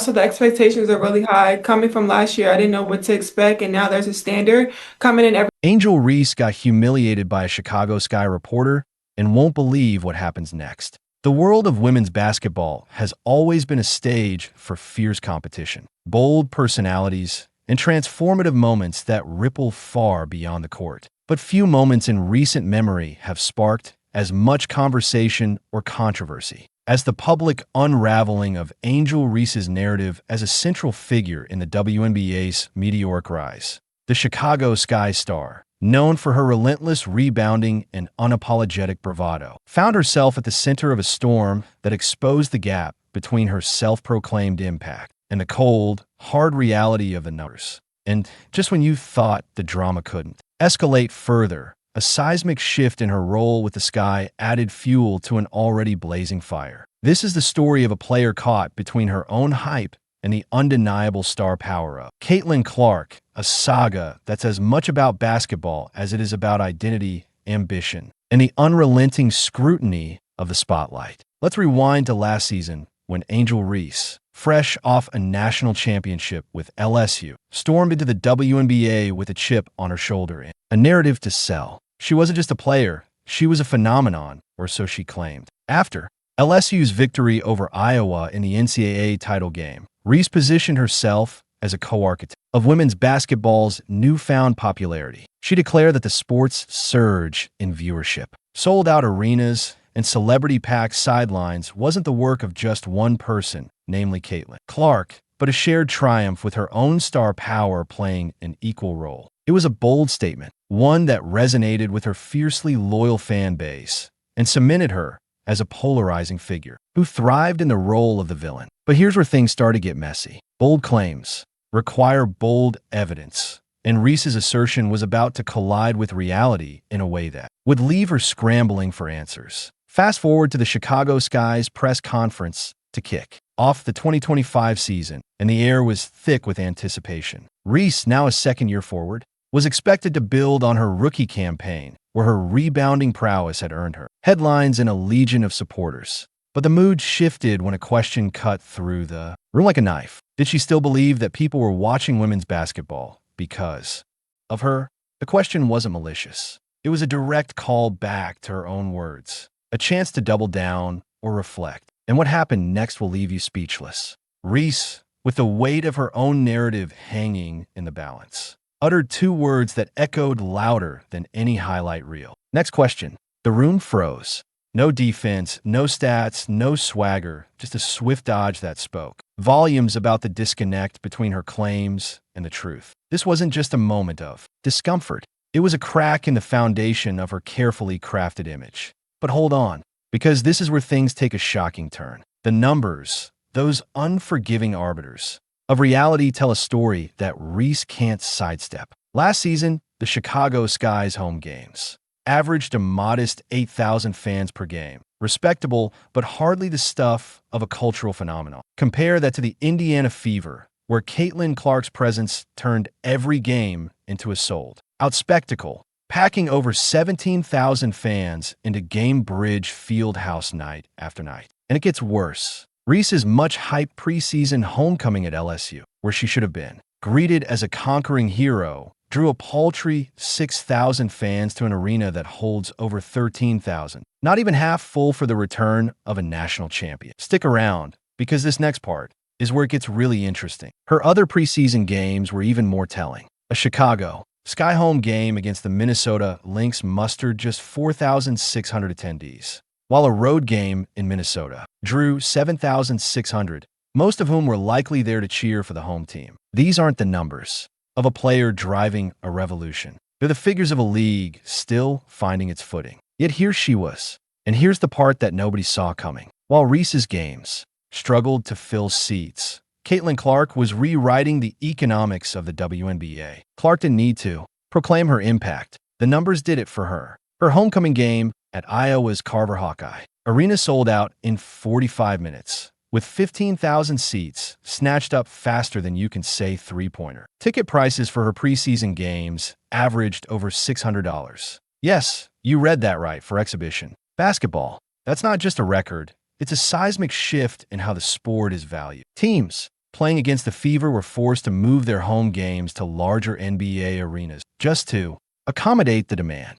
So the expectations are really high. Coming from last year, I didn't know what to expect, and now there's a standard coming in every. Angel Reese got humiliated by a Chicago Sky reporter and won't believe what happens next. The world of women's basketball has always been a stage for fierce competition, bold personalities, and transformative moments that ripple far beyond the court. But few moments in recent memory have sparked as much conversation or controversy as the public unraveling of Angel Reese's narrative as a central figure in the WNBA's meteoric rise. The Chicago Sky star, known for her relentless rebounding and unapologetic bravado, found herself at the center of a storm that exposed the gap between her self-proclaimed impact and the cold, hard reality of the numbers. And just when you thought the drama couldn't escalate further, a seismic shift in her role with the Sky added fuel to an already blazing fire. This is the story of a player caught between her own hype and the undeniable star power of Caitlin Clark, a saga that's as much about basketball as it is about identity, ambition, and the unrelenting scrutiny of the spotlight. Let's rewind to last season when Angel Reese, fresh off a national championship with LSU, stormed into the WNBA with a chip on her shoulder and a narrative to sell. She wasn't just a player, she was a phenomenon, or so she claimed. After LSU's victory over Iowa in the NCAA title game, Reese positioned herself as a co-architect of women's basketball's newfound popularity. She declared that the sport's surge in viewership, sold-out arenas, and celebrity-packed sidelines wasn't the work of just one person, namely Caitlin Clark, but a shared triumph with her own star power playing an equal role. It was a bold statement, one that resonated with her fiercely loyal fan base and cemented her as a polarizing figure who thrived in the role of the villain. But here's where things start to get messy. Bold claims require bold evidence, and Reese's assertion was about to collide with reality in a way that would leave her scrambling for answers. Fast forward to the Chicago Sky's press conference to kick off the 2025 season, and the air was thick with anticipation. Reese, now a second-year forward, was expected to build on her rookie campaign, where her rebounding prowess had earned her headlines and a legion of supporters. But the mood shifted when a question cut through the room like a knife. Did she still believe that people were watching women's basketball because of her? The question wasn't malicious. It was a direct call back to her own words, a chance to double down or reflect. And what happened next will leave you speechless. Reese, with the weight of her own narrative hanging in the balance, uttered two words that echoed louder than any highlight reel. Next question. The room froze. No defense, no stats, no swagger, just a swift dodge that spoke volumes about the disconnect between her claims and the truth. This wasn't just a moment of discomfort. It was a crack in the foundation of her carefully crafted image. But hold on, because this is where things take a shocking turn. The numbers, those unforgiving arbiters of reality, tell a story that Reese can't sidestep. Last season, the Chicago Sky's home games averaged a modest 8,000 fans per game. Respectable, but hardly the stuff of a cultural phenomenon. Compare that to the Indiana Fever, where Caitlin Clark's presence turned every game into a sold-out spectacle, packing over 17,000 fans into Gainbridge Fieldhouse night after night. And it gets worse. Reese's much-hyped preseason homecoming at LSU, where she should have been, greeted as a conquering hero, drew a paltry 6,000 fans to an arena that holds over 13,000. Not even half full for the return of a national champion. Stick around, because this next part is where it gets really interesting. Her other preseason games were even more telling. A Chicago Sky home game against the Minnesota Lynx mustered just 4,600 attendees, while a road game in Minnesota drew 7,600, most of whom were likely there to cheer for the home team. These aren't the numbers of a player driving a revolution. They're the figures of a league still finding its footing. Yet here she was. And here's the part that nobody saw coming. While Reese's games struggled to fill seats, Caitlin Clark was rewriting the economics of the WNBA. Clark didn't need to proclaim her impact. The numbers did it for her. Her homecoming game at Iowa's Carver Hawkeye Arena sold out in 45 minutes, with 15,000 seats snatched up faster than you can say three-pointer. Ticket prices for her preseason games averaged over $600. Yes, you read that right, for exhibition basketball. That's not just a record. It's a seismic shift in how the sport is valued. Teams playing against the Fever were forced to move their home games to larger NBA arenas just to accommodate the demand.